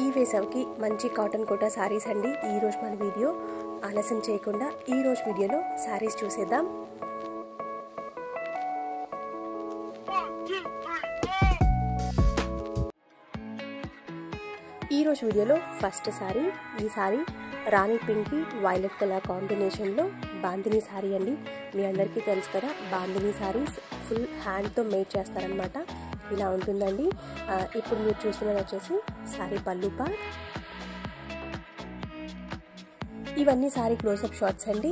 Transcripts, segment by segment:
ఈ వేసవికి మంచి cotton quota saris అండి ఈ రోజు మన వీడియో. ఆలస్యం చేయకుండా ఈ రోజు వీడియోలో సారీస్ చూసేద్దాం. ఈ రోజు వీడియోలో ఫస్ట్ సారీ, ఈ సారీ రాణి పింక్ వైలెట్ కలర్ కాంబినేషన్లో బాందిని సారీ అండి. మీ అందరికీ తెలుసు కదా, బాందిని సారీస్ ఫుల్ హ్యాండ్తో మేడ్ చేస్తారనమాట. ఇలా ఉంటుందండి. ఇప్పుడు మీరు చూస్తున్నది వచ్చేసి సారీ పళ్ళు పార్ట్. ఇవన్నీ సారీ క్లోజప్ షాట్స్ అండి.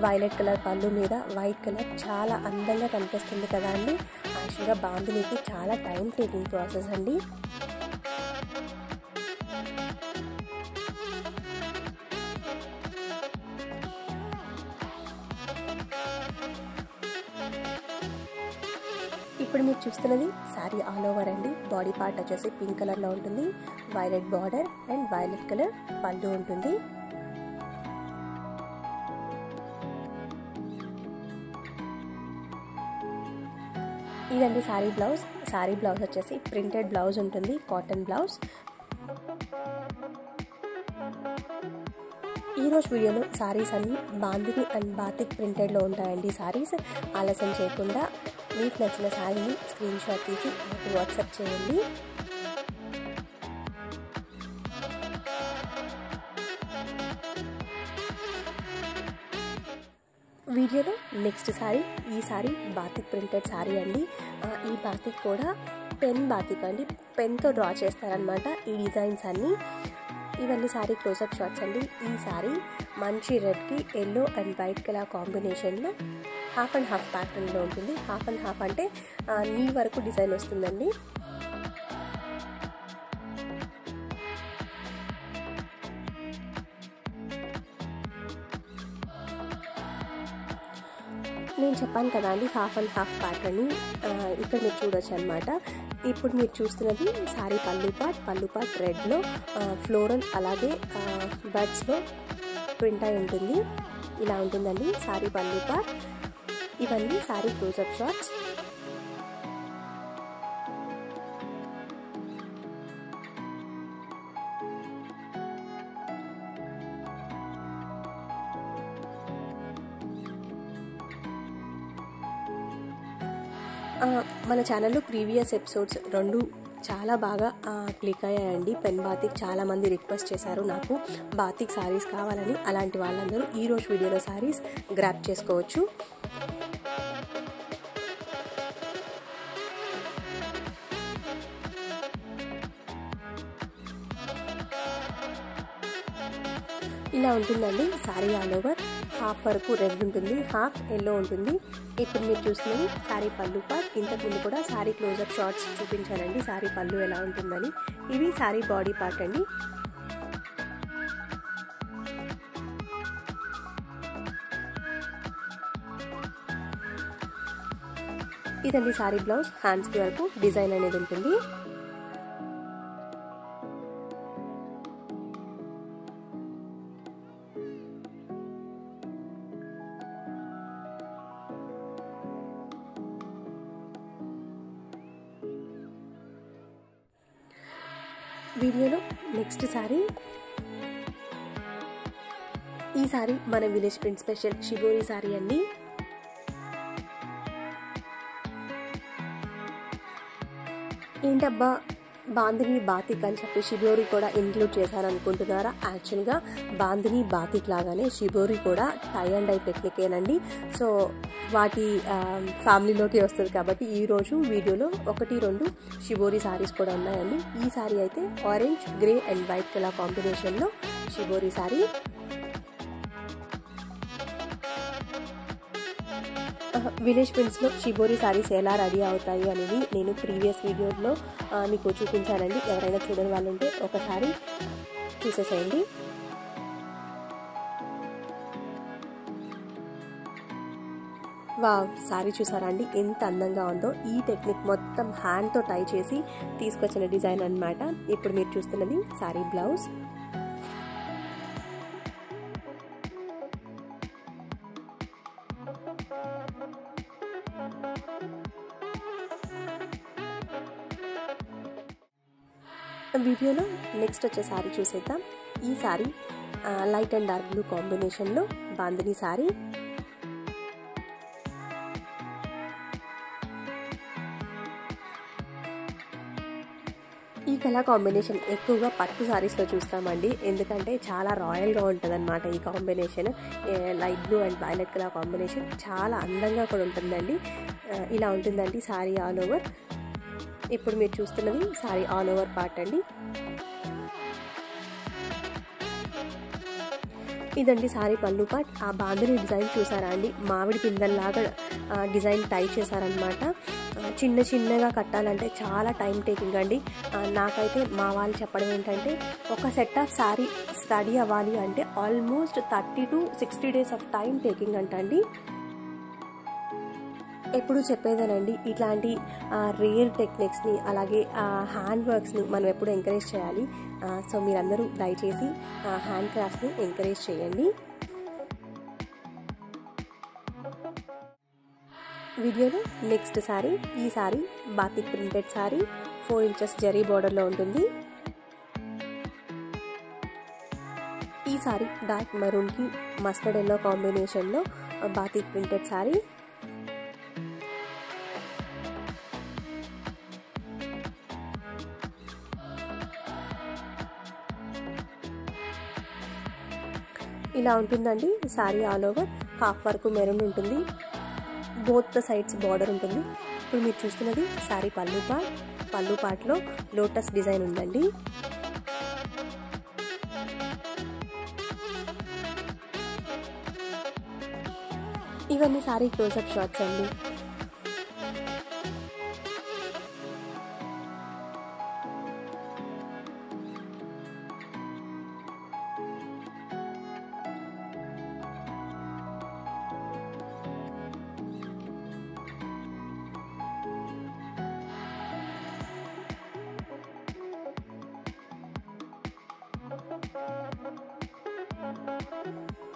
వైలెట్ కలర్ పళ్ళు మీద వైట్ కలర్ చాలా అందంగా కనిపిస్తుంది కదా అండి. యాక్చువల్గా బాందినికి చాలా టైం టేకింగ్ ప్రాసెస్ అండి. ఇప్పుడు మీరు చూస్తున్నది సారీ ఆల్ ఓవర్ అండి. బాడీ పార్ట్ వచ్చేసి పింక్ కలర్లో ఉంటుంది. Violet border and violet colour పళ్ళు ఉంటుంది. ఇదండి సారీ బ్లౌజ్. సారీ బ్లౌజ్ వచ్చేసి ప్రింటెడ్ బ్లౌజ్ ఉంటుంది, కాటన్ బ్లౌజ్. ఈరోజు వీడియోలో సారీస్ అన్ని బాందిని అండ్ బాతిక్ ప్రింటెడ్లో ఉంటాయండి. సారీస్ ఆలస్యం చేయకుండా మీకు నచ్చిన సారీని స్క్రీన్ షాట్ తీసి నాకు వాట్సాప్ చేయండి. వీడియోలో నెక్స్ట్ సారీ, ఈ సారీ బాతిక్ ప్రింటెడ్ సారీ అండి. ఈ బాతిక్ కూడా పెన్ బాతిక్ అండి, పెన్తో డ్రా చేస్తారనమాట ఈ డిజైన్స్ అన్నీ. ఇవన్నీ సారీ క్లోజప్ షాట్స్ అండి. ఈ సారీ మంచి రెడ్కి ఎల్లో అండ్ వైట్ కలర్ కాంబినేషన్లో హాఫ్ అండ్ హాఫ్ ప్యాటర్న్లో ఉంటుంది. హాఫ్ అండ్ హాఫ్ అంటే నీ వరకు డిజైన్ వస్తుందండి. నేను చెప్పాను కదా అండి, హాఫ్ అండ్ హాఫ్ ప్యాటర్న్ ఇక్కడ మీరు చూడొచ్చు అనమాట. ఇప్పుడు మీరు చూస్తున్నది సారీ పళ్ళు పార్ట్ రెడ్లో ఫ్లోరల్ అలాగే బర్డ్స్లో ప్రింట్ అయి ఉంటుంది. ఇలా ఉంటుందండి సారీ పళ్ళు పార్ట్. ఇవన్నీ సారీ క్లోజప్ షాట్స్. మన ఛానల్లో ప్రీవియస్ ఎపిసోడ్స్ 2 చాలా బాగా క్లిక్ అయ్యాయండి. పెన్ బాతిక్ చాలామంది రిక్వెస్ట్ చేశారు నాకు బాతిక్ సారీస్ కావాలని. అలాంటి వాళ్ళందరూ ఈరోజు వీడియోలో సారీస్ గ్రాప్ చేసుకోవచ్చు. ఇలా ఉంటుందండి సారీ ఆల్ ఓవర్. హాఫ్ వరకు రెడ్ ఉంటుంది, హాఫ్ ఎల్లో ఉంటుంది. ఇప్పుడు మీరు చూస్తున్నది సారీ పళ్ళు పార్ట్. ఇంతకుముందు కూడా సారీ క్లోజప్ షార్ట్స్ చూపించానండి సారీ పళ్ళు ఎలా ఉంటుందని. ఇవి సారీ బాడీ పార్ట్ అండి. ఇదండి సారీ బ్లౌజ్. హ్యాండ్స్కి వరకు డిజైన్ అనేది ఉంటుంది. వీడియోలో నెక్స్ట్ సారీ, ఈ సారీ మన village print special shibori sorry అండి. ఏంటబ్బా బాందిని బాతిక్ అని చెప్పి షిబోరి కూడా ఇంక్లూడ్ చేశాను అనుకుంటున్నారా? యాక్చువల్గా బాందిని బాతిక్ లాగానే షిబోరి కూడా టై అండ్ డై టెక్నికేనండి. సో వాటి ఫ్యామిలీలోకి వస్తుంది కాబట్టి ఈరోజు వీడియోలో 1-2 షిబోరి సారీస్ కూడా ఉన్నాయండి. ఈ సారీ అయితే orange grey and white colour కాంబినేషన్లో షిబోరి సారీ. విలేజ్ ప్రింట్స్లో షిబోరి సారీస్ ఎలా రెడీ అవుతాయి అనేది నేను ప్రీవియస్ వీడియోలో మీకు చూపించానండి. ఎవరైనా చూడని వాళ్ళు ఉంటే ఒకసారి చూసేసేయండి. వావ్, సారీ చూసారా అండి ఎంత అందంగా ఉందో. ఈ టెక్నిక్ మొత్తం హ్యాండ్తో టై చేసి తీసుకొచ్చిన డిజైన్ అన్నమాట. ఇప్పుడు మీరు చూస్తున్నది సారీ బ్లౌజ్. వీడియోలో నెక్స్ట్ వచ్చే సారీ చూసేద్దాం. ఈ sorry light and dark blue కాంబినేషన్లో బాందిని సారీ. ఈ కలర్ కాంబినేషన్ ఎక్కువగా పట్టు సారీస్లో చూస్తామండి, ఎందుకంటే చాలా రాయల్గా ఉంటుంది అనమాట. ఈ combination light blue and violet colour combination చాలా అందంగా కూడా ఉంటుందండి. ఇలా ఉంటుందండి సారీ ఆల్ ఓవర్. ఇప్పుడు మీరు చూస్తున్నది సారీ ఆల్ ఓవర్ పార్ట్ అండి. ఇదండి సారీ పళ్ళు పార్ట్. ఆ బాందిని డిజైన్ చూసారా అండి, మామిడి పిందల్లాగా డిజైన్ టై చేశారనమాట. చిన్న చిన్నగా కట్టాలంటే చాలా టైం టేకింగ్ అండి. నాకైతే మా వాళ్ళు చెప్పడం ఏంటంటే ఒక సెట్ ఆఫ్ సారీ స్టడీ అవ్వాలి అంటే almost 30 to 60 days of time taking అంటండి. ఎప్పుడు చెప్పేదేనండి, ఇట్లాంటి రేర్ టెక్నిక్స్ని అలాగే హ్యాండ్ వర్క్స్ని మనం ఎప్పుడు ఎంకరేజ్ చేయాలి. సో మీరందరూ దయచేసి హ్యాండ్ క్రాఫ్ట్ని ఎంకరేజ్ చేయండి. వీడియోలో నెక్స్ట్ సారీ, ఈ sari batik printed sari, 4 inches zari బోర్డర్లో ఉంటుంది. ఈ సారీ డార్క్ మెరూన్కి మస్టర్డ్ ఎల్లో కాంబినేషన్లో బాతిక్ ప్రింటెడ్ సారీ. ఇలా ఉంటుందండి సారీ ఆల్ ఓవర్. హాఫ్ వరకు మెరూన్ ఉంటుంది, బోత్ ద సైడ్స్ బార్డర్ ఉంటుంది. ఇప్పుడు మీరు చూస్తున్నది సారీ పళ్ళు పార్ట్. పళ్ళు పార్ట్లో లోటస్ డిజైన్ ఉందండి. ఇవన్నీ సారీ క్లోజప్ షాట్స్ అండి.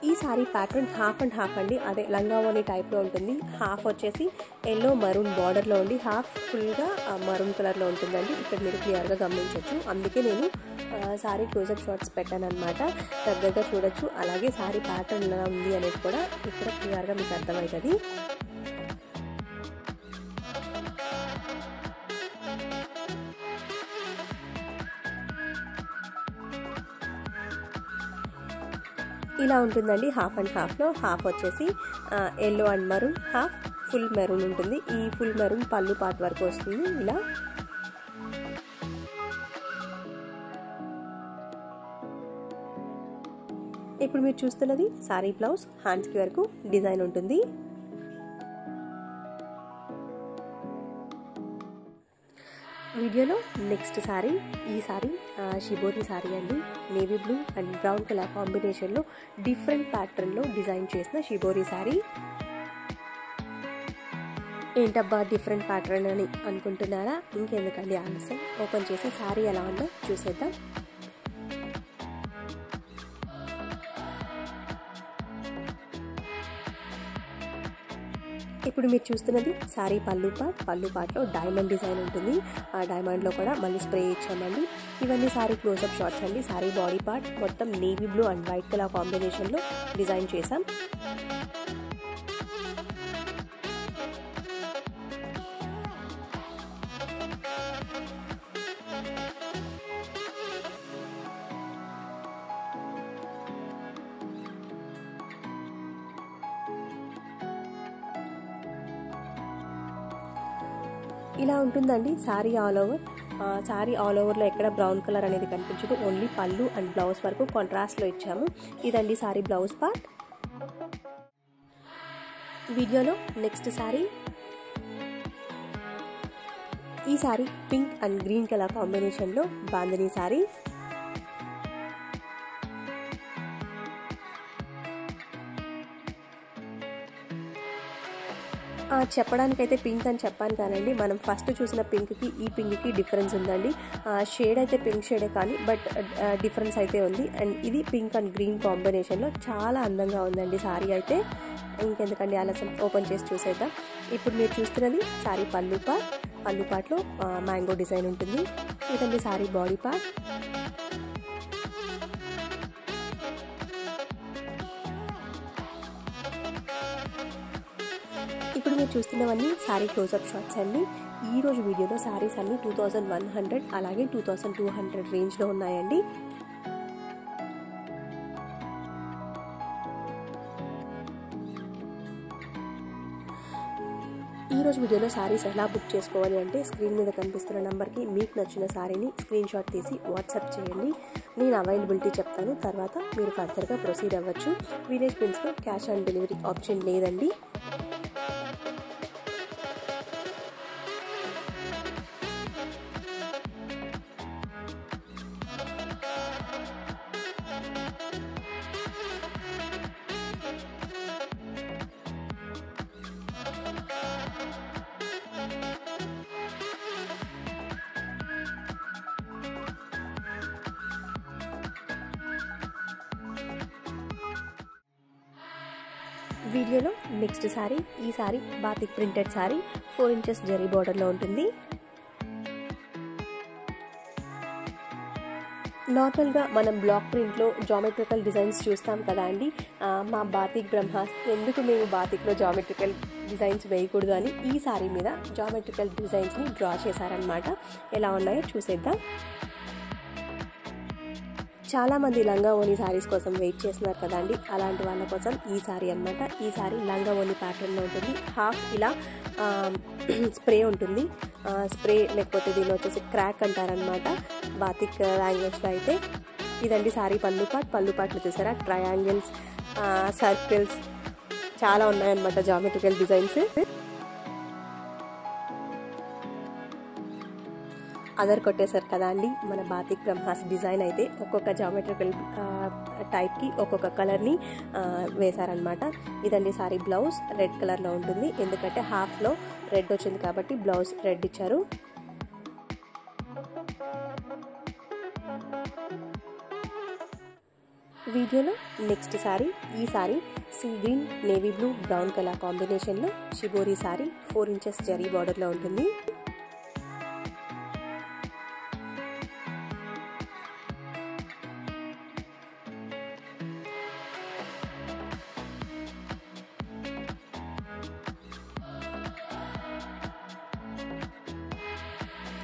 ఈ sorry pattern half and half అండి, అదే లంగావోని టైప్లో ఉంటుంది. హాఫ్ వచ్చేసి ఎల్లో మరూన్ బార్డర్లో ఉండి హాఫ్ ఫుల్గా మరూన్ కలర్లో ఉంటుందండి. ఇక్కడ మీరు క్లియర్గా గమనించవచ్చు. అందుకే నేను సారీ క్లోజప్ షాట్స్ పెట్టాను అనమాట. దగ్గరగా చూడొచ్చు. అలాగే సారీ ప్యాటర్న్ ఎలా ఉంది అనేది కూడా ఇక్కడ క్లియర్గా మీకు అర్థమవుతుంది. ఇలా ఉంటుందండి హాఫ్ అండ్ హాఫ్లో. హాఫ్ వచ్చేసి yellow and maroon, half full maroon ఉంటుంది. ఈ ఫుల్ మెరూన్ పళ్ళు పార్ట్ వరకు వస్తుంది. ఇలా ఇప్పుడు మీరు చూస్తున్నది సారీ బ్లౌజ్. హ్యాండ్స్కి వరకు డిజైన్ ఉంటుంది. వీడియోలో నెక్స్ట్ సారీ, ఈ సారీ షిబోరి సారీ అండి. Navy blue and brown colour కాంబినేషన్లో డిఫరెంట్ ప్యాటర్న్లో డిజైన్ చేసిన షిబోరి సారీ. ఏంటబ్బా డిఫరెంట్ ప్యాటర్న్ అని అనుకుంటున్నారా? ఇంకెందుకండి ఆలస్యం, ఓపెన్ చేసి సారీ ఎలా ఉందో చూసేద్దాం. ఇప్పుడు మీరు చూస్తున్నది సారీ పళ్ళు పార్ట్. పళ్ళు పార్ట్లో డైమండ్ డిజైన్ ఉంటుంది. ఆ డైమండ్లో కూడా మళ్ళీ స్ప్రే ఇచ్చామండి. ఇవన్నీ సారీ క్లోజప్ షాట్స్ అండి. సారీ బాడీ పార్ట్ మొత్తం navy blue and white colour కాంబినేషన్లో డిజైన్ చేసాం. ఇలా ఉంటుందండి sorry all over. Sorry all ఓవర్లో ఎక్కడ బ్రౌన్ కలర్ అనేది కనిపించదు. ఓన్లీ పళ్ళు అండ్ బ్లౌజ్ వరకు కాంట్రాస్ట్లో ఇచ్చాము. ఇదండి సారీ బ్లౌజ్ పార్ట్. వీడియోలో నెక్స్ట్ సారీ, ఈ sorry pink and green colour కాంబినేషన్లో బాందిని సారీ. చెప్పడానికైతే పింక్ అని చెప్పాను కానండి, మనం ఫస్ట్ చూసిన పింక్కి ఈ పింక్కి డిఫరెన్స్ ఉందండి. షేడ్ అయితే పింక్ షేడే కానీ బట్ డిఫరెన్స్ అయితే ఉంది. అండ్ ఇది పింక్ అండ్ గ్రీన్ కాంబినేషన్లో చాలా అందంగా ఉందండి సారీ అయితే. ఇంకెందుకండి ఆలస్యం, ఓపెన్ చేసి చూసేద్దాం. ఇప్పుడు మీరు చూస్తున్నది సారీ పళ్ళు పార్ట్. పళ్ళు పార్ట్లో మ్యాంగో డిజైన్ ఉంటుంది. ఇదండి సారీ బాడీ పార్ట్. ఇప్పుడు మీరు చూస్తున్నవన్నీ సారీ క్లోజప్ షాట్స్ అండి. ఈరోజు వీడియోలో సారీస్ అన్ని 2100 అలాగే 2200 రేంజ్లో ఉన్నాయండి. ఈరోజు వీడియోలో సారీస్ ఎలా బుక్ చేసుకోవాలి అంటే స్క్రీన్ మీద కనిపిస్తున్న నెంబర్కి మీకు నచ్చిన సారీని స్క్రీన్ షాట్ తీసి వాట్సాప్ చేయండి. నేను అవైలబిలిటీ చెప్తాను, తర్వాత మీరు ఫర్దర్గా ప్రొసీడ్ అవ్వచ్చు. విలేజ్ ప్రింట్స్లో క్యాష్ ఆన్ డెలివరీ ఆప్షన్ లేదండి. వీడియోలో నెక్స్ట్ సారీ, ఈ sari batik printed sari 4 inches zari బార్డర్లో ఉంటుంది. నార్మల్గా మనం బ్లాక్ ప్రింట్లో జామెట్రికల్ డిజైన్స్ చూస్తాం కదా అండి. మా బాతిక్ బ్రహ్మాస్ ఎందుకు మేము బాతిక్లో జామెట్రికల్ డిజైన్స్ వేయకూడదు అని ఈ సారీ మీద జామెట్రికల్ డిజైన్స్ని డ్రా చేశారనమాట. ఎలా ఉన్నాయో చూసేద్దాం. చాలామంది లంగా ఓని శారీస్ కోసం వెయిట్ చేస్తున్నారు కదండి, అలాంటి వాళ్ళ కోసం ఈ సారీ అనమాట. ఈ సారీ లంగా ఓని ప్యాటర్న్లో ఉంటుంది. హాఫ్ ఇలా స్ప్రే ఉంటుంది. స్ప్రే లేకపోతే దీని వచ్చేసి క్రాక్ అంటారనమాట బాతిక్ లాంగ్వేజ్లో అయితే. ఇదండి సారీ పళ్ళు పార్ట్. పళ్ళు పార్ట్లో చూసారా ట్రయాంగిల్స్, సర్కిల్స్ చాలా ఉన్నాయన్నమాట జామెట్రికల్ డిజైన్స్. అదర్ కొట్టేశారు కదా అండి మన బాతిక్ బ్రహ్మాస్ డిజైన్ అయితే. ఒక్కొక్క జామెట్రికల్ టైప్కి ఒక్కొక్క కలర్ని వేశారనమాట. ఇదండి సారీ బ్లౌజ్ రెడ్ కలర్లో ఉంటుంది, ఎందుకంటే హాఫ్లో రెడ్ వచ్చింది కాబట్టి బ్లౌజ్ రెడ్ ఇచ్చారు. వీడియోలో నెక్స్ట్ సారీ, ఈ sorry sea green navy blue brown colour కాంబినేషన్లో షిబోరి సారీ 4 ఇంచెస్ జరీ బార్డర్లో ఉంటుంది.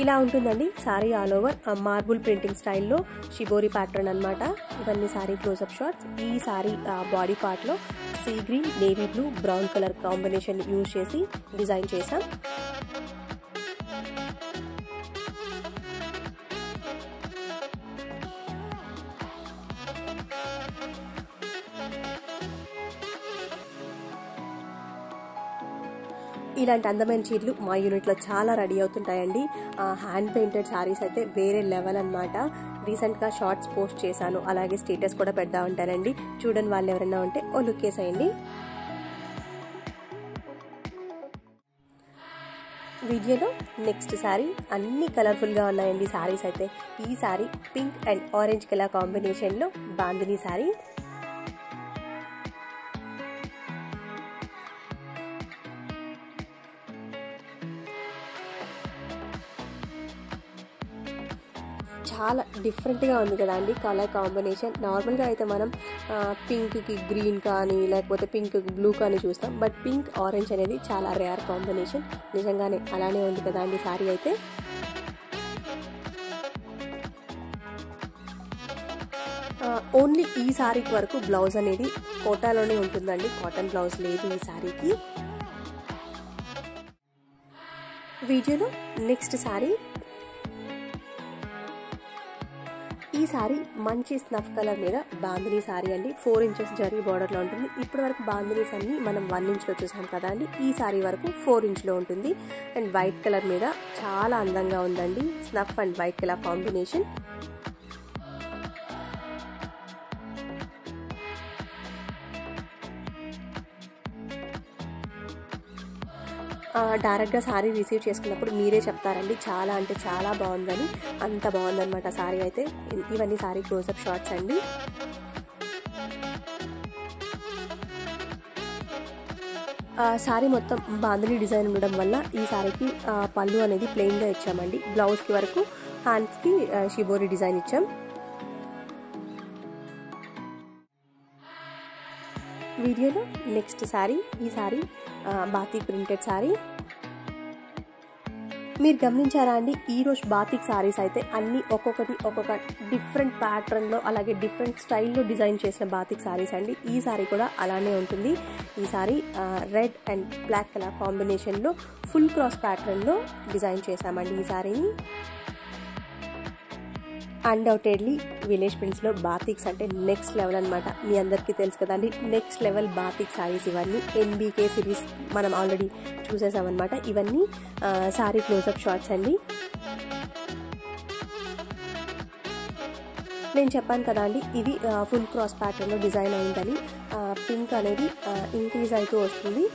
ఇలా ఉంటుందండి sorry all over marble printing స్టైల్లో షిబోరి ప్యాటర్న్ అనమాట. ఇవన్నీ సారీ క్లోజప్ షాట్స్. ఈ సారీ బాడీ పార్ట్లో sea green navy blue brown colour combination use చేసి డిజైన్ చేసాం. ఇలాంటి అందమైన చీరలు మా యూనిట్లో చాలా రెడీ అవుతుంటాయండి. హ్యాండ్ పెయింటెడ్ శారీస్ అయితే వేరే లెవెల్ అనమాట. రీసెంట్గా షార్ట్స్ పోస్ట్ చేశాను, అలాగే స్టేటస్ కూడా పెడతా ఉంటానండి. చూడని వాళ్ళు ఎవరైనా ఉంటే ఓ లుక్ వేసేయండి. వీడియోలో నెక్స్ట్ సారీ అన్ని కలర్ఫుల్గా ఉన్నాయండి సారీస్ అయితే. ఈ sorry pink and orange colour కాంబినేషన్లో బాందిని సారీ. చాలా డిఫరెంట్గా ఉంది కదా అండి కలర్ కాంబినేషన్. నార్మల్గా అయితే మనం పింక్కి గ్రీన్ కానీ లేకపోతే పింక్కి బ్లూ కానీ చూస్తాం, బట్ పింక్ ఆరెంజ్ అనేది చాలా రేర్ కాంబినేషన్. నిజంగానే అలానే ఉంది కదా అండి సారీ అయితే. ఓన్లీ ఈ సారీకి వరకు బ్లౌజ్ అనేది కోటాలోనే ఉంటుందండి, కాటన్ బ్లౌజ్ లేదు ఈ సారీకి. వీడియోలో నెక్స్ట్ సారీ, ఈ సారీ మంచి స్నఫ్ కలర్ మీద బాందిని సారీ అండి. 4 ఇంచెస్ జరీ బార్డర్లో ఉంటుంది. ఇప్పటి వరకు బాందినీస్ అన్ని మనం 1 ఇంచ్లో చూసాం కదా అండి, ఈ సారీ వరకు 4 ఇంచ్లో ఉంటుంది. అండ్ వైట్ కలర్ మీద చాలా అందంగా ఉందండి, snuff and white colour combination. డైరెక్ట్గా సారీ రిసీవ్ చేసుకున్నప్పుడు మీరే చెప్తారండి చాలా అంటే చాలా బాగుందని. అంత బాగుందన్నమాట సారీ అయితే. ఇవన్నీ సారీ క్లోజప్ షాట్స్ అండి. శారీ మొత్తం బాందిని డిజైన్ ఉండడం వల్ల ఈ శారీకి పళ్ళు అనేది ప్లెయిన్గా ఇచ్చామండి. బ్లౌజ్కి వరకు హ్యాండ్స్కి షిబోరి డిజైన్ ఇచ్చాం. వీడియోలో నెక్స్ట్ శారీ, ఈ శారీ బాతిక్ ప్రింటెడ్ శారీ. మీరు గమనించారా అండి, ఈరోజు బాతిక్ శారీస్ అయితే అన్నీ ఒక్కొక్క డిఫరెంట్ ప్యాటర్న్లో అలాగే డిఫరెంట్ స్టైల్లో డిజైన్ చేసిన బాతిక్ శారీస్ అండి. ఈ శారీ కూడా అలానే ఉంటుంది. ఈ sari red and black colour కాంబినేషన్లో ఫుల్ క్రాస్ ప్యాటర్న్లో డిజైన్ చేశామండి ఈ శారీని. అన్డౌటెడ్లీ విలేజ్ ప్రింట్స్లో బాతిక్స్ అంటే నెక్స్ట్ లెవెల్ అనమాట. మీ అందరికీ తెలుసు కదండి, నెక్స్ట్ లెవెల్ బాతిక్ శారీస్ ఇవన్నీ. NBK సిరీస్ మనం ఆల్రెడీ చూసేసామన్నమాట. ఇవన్నీ శారీ క్లోజప్ షాట్స్ అండి. నేను చెప్పాను కదా అండి, ఇది ఫుల్ క్రాస్ ప్యాటర్న్లో డిజైన్ అయిందని. పింక్ అనేది ఇంక్రీజ్ అవుతూ వస్తుంది.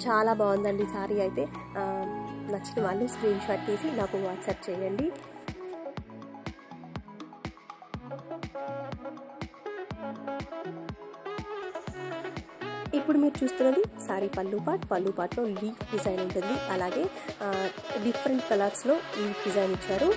చాలా బాగుందండి శారీ అయితే. నచ్చిన వాళ్ళు స్క్రీన్ షాట్ తీసి నాకు వాట్సాప్ చేయండి. ఇప్పుడు మీరు చూస్తున్నది శారీ పళ్ళు పార్ట్లో లీఫ్ డిజైన్ ఉంటుంది. అలాగే డిఫరెంట్ కలర్స్లో లీఫ్ డిజైన్ ఇచ్చారు.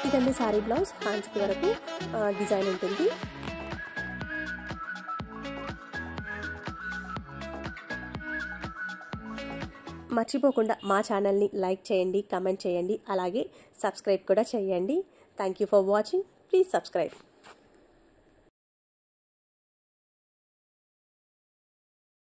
ఇదండి శారీ బ్లౌజ్. హ్యాండ్స్కి వరకు డిజైన్ ఉంటుంది. మర్చిపోకుండా మా ఛానల్ని లైక్ చేయండి, కమెంట్ చేయండి, అలాగే సబ్స్క్రైబ్ కూడా చేయండి. Thank you for watching. Please subscribe.